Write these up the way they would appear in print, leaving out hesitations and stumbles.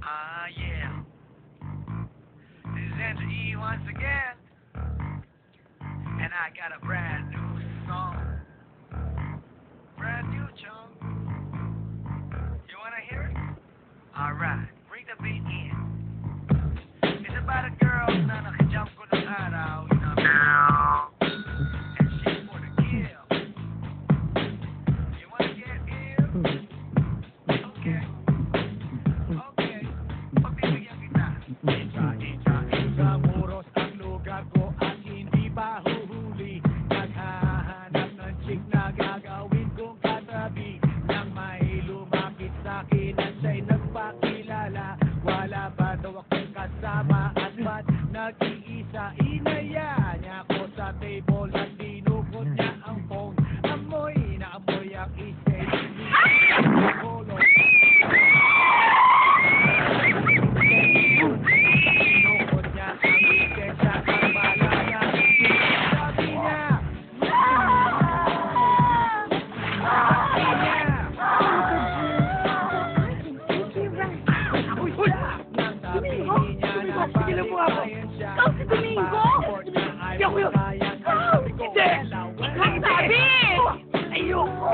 Yeah. This is Andrew E. once again. And I got a brand new song. Brand new chunk. You wanna hear it? Alright, bring the beat in. It's about a girl na nakajump ko ng araw. You know what I mean? And she's for the kill. You wanna get ill? Okay. Okay. Pagbibigyan kita. Intramuros ang lugar ko at hindi pa huhuli. Naghahanap ng chick na gagawin kong katabi. Nang may lumapit sa'kin at siya'y nagpakilala. Wala ba daw akong kasama at ba't nag-iisa? Inaya niya ako sa table at dinukot niya ang phone. Amoy na amoy ang isay. Polo. Dinukot niya ang isay sa kamalaya. Sabi niya, Ikaw si Domingo? Hindi ako yun! Hindi! Ikaw sabi! Ayoko!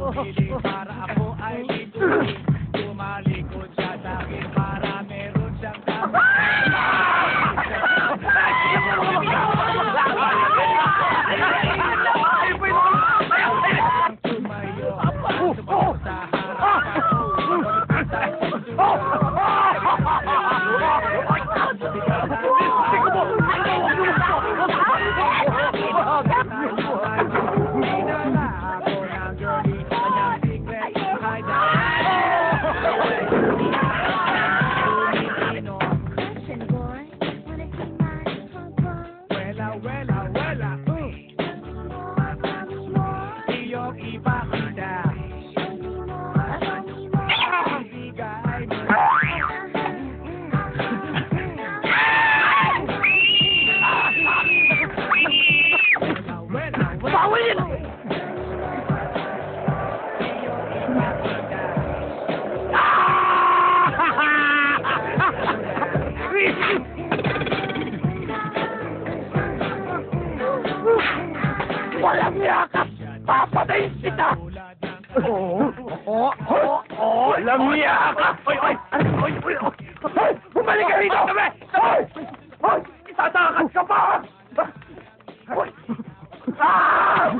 Gumiling para ako ay lituin. Tumalikod siya sa'kin para meron siyang dami. Tumayo sa Walang yakap! Papatayin kita! Walang yakap! Hoy! Bumalik ka rito! Hoy! Hoy! Itatakas ka pa! Hoy! Ah!